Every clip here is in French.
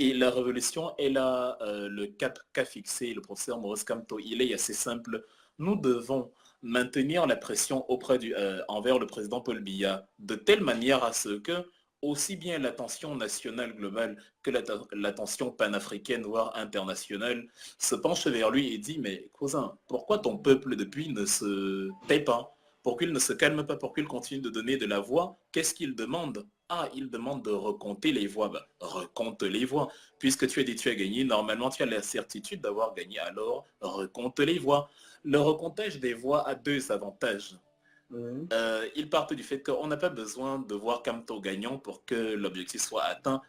Et la révolution, elle a le cap qu'a fixé le professeur Maurice Kamto. Il est assez simple. Nous devons maintenir la pression envers le président Paul Biya de telle manière à ce que aussi bien l'attention nationale globale que l'attention panafricaine, voire internationale, se penche vers lui et dit, mais cousin, pourquoi ton peuple depuis ne se tait pas? Pourquoi il ne se calme pas? Pourquoi il continue de donner de la voix? Qu'est-ce qu'il demande? Ah, il demande de recompter les voix. Ben, recompte les voix. Puisque tu as dit que tu as gagné, normalement tu as la certitude d'avoir gagné, alors recompte les voix. Le recomptage des voix a deux avantages. Mhm. Ils partent du fait qu'on n'a pas besoin de voir Kamto gagnant pour que l'objectif soit atteint.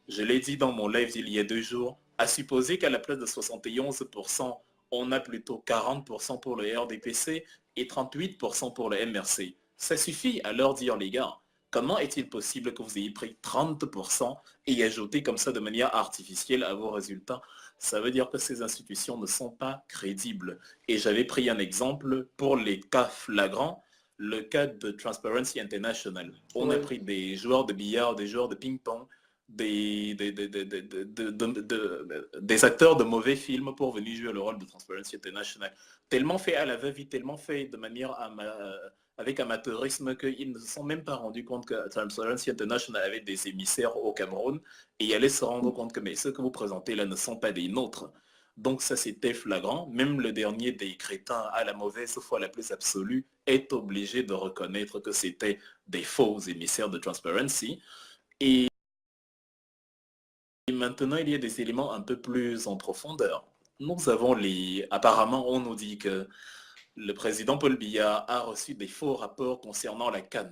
Je l'ai dit dans mon live il y a 2 jours, à supposer qu'à la place de 71%, on a plutôt 40% pour le RDPC et 38% pour le MRC. Ça suffit à leur dire, les gars, comment est-il possible que vous ayez pris 30% et ajouté comme ça de manière artificielle à vos résultats? Ça veut dire que ces institutions ne sont pas crédibles. Et j'avais pris un exemple pour les cas flagrants, le cas de Transparency International. On a Oui. pris des joueurs de billard, des joueurs de ping-pong, des acteurs de mauvais films pour venir jouer le rôle de Transparency International. Tellement fait à la va-vite, tellement fait de manière avec amateurisme qu'ils ne se sont même pas rendus compte que Transparency International avait des émissaires au Cameroun et allaient se rendre compte que mais ceux que vous présentez là ne sont pas des nôtres. Donc ça c'était flagrant. Même le dernier des crétins à la mauvaise foi la plus absolue est obligé de reconnaître que c'était des faux émissaires de Transparency. Et maintenant, il y a des éléments un peu plus en profondeur. Nous avons Apparemment, on nous dit que le président Paul Biya a reçu des faux rapports concernant la CAN.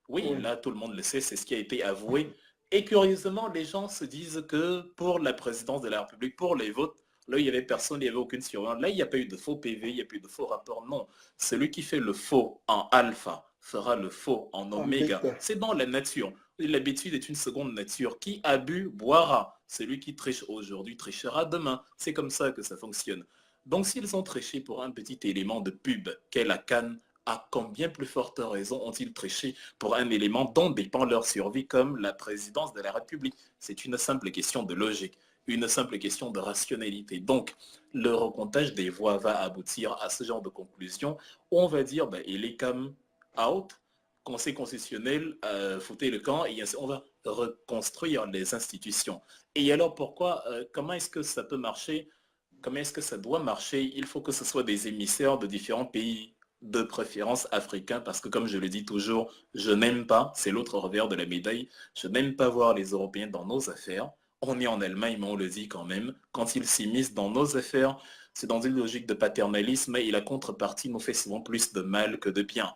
Oui, Oui. là, tout le monde le sait, c'est ce qui a été avoué. Et curieusement, les gens se disent que pour la présidence de la République, pour les votes, là, il n'y avait personne, il n'y avait aucune surveillance. Là, il n'y a pas eu de faux PV, il n'y a pas eu de faux rapport. Non, celui qui fait le faux en alpha fera le faux en En oméga. bêta. C'est dans la nature. L'habitude est une seconde nature. Qui a bu, boira. Celui qui triche aujourd'hui trichera demain. C'est comme ça que ça fonctionne. Donc s'ils ont triché pour un petit élément de pub qu'est la canne, à combien plus forte raison ont-ils triché pour un élément dont dépend leur survie comme la présidence de la République? C'est une simple question de logique, une simple question de rationalité. Donc le recomptage des voix va aboutir à ce genre de conclusion où on va dire, ben, il est comme out, Conseil constitutionnel, foutez le camp, et on va reconstruire les institutions. Et alors pourquoi, comment est-ce que ça peut marcher? Comment est-ce que ça doit marcher? Il faut que ce soit des émissaires de différents pays, de préférence africains, parce que comme je le dis toujours, je n'aime pas, c'est l'autre revers de la médaille, je n'aime pas voir les Européens dans nos affaires. On est en Allemagne, mais on le dit quand même. Quand ils s'immiscent dans nos affaires, c'est dans une logique de paternalisme et la contrepartie nous fait souvent plus de mal que de bien.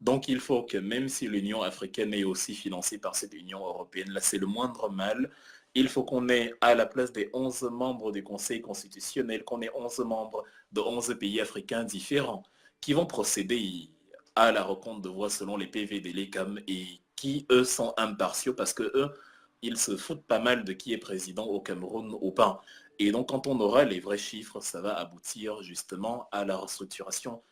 Donc il faut que même si l'Union africaine est aussi financée par cette Union européenne, là c'est le moindre mal, il faut qu'on ait à la place des 11 membres du Conseil constitutionnel, qu'on ait 11 membres de 11 pays africains différents qui vont procéder à la recompte de voix selon les PV des LECAM et qui, eux, sont impartiaux parce que eux, ils se foutent pas mal de qui est président au Cameroun ou pas. Et donc, quand on aura les vrais chiffres, ça va aboutir justement à la restructuration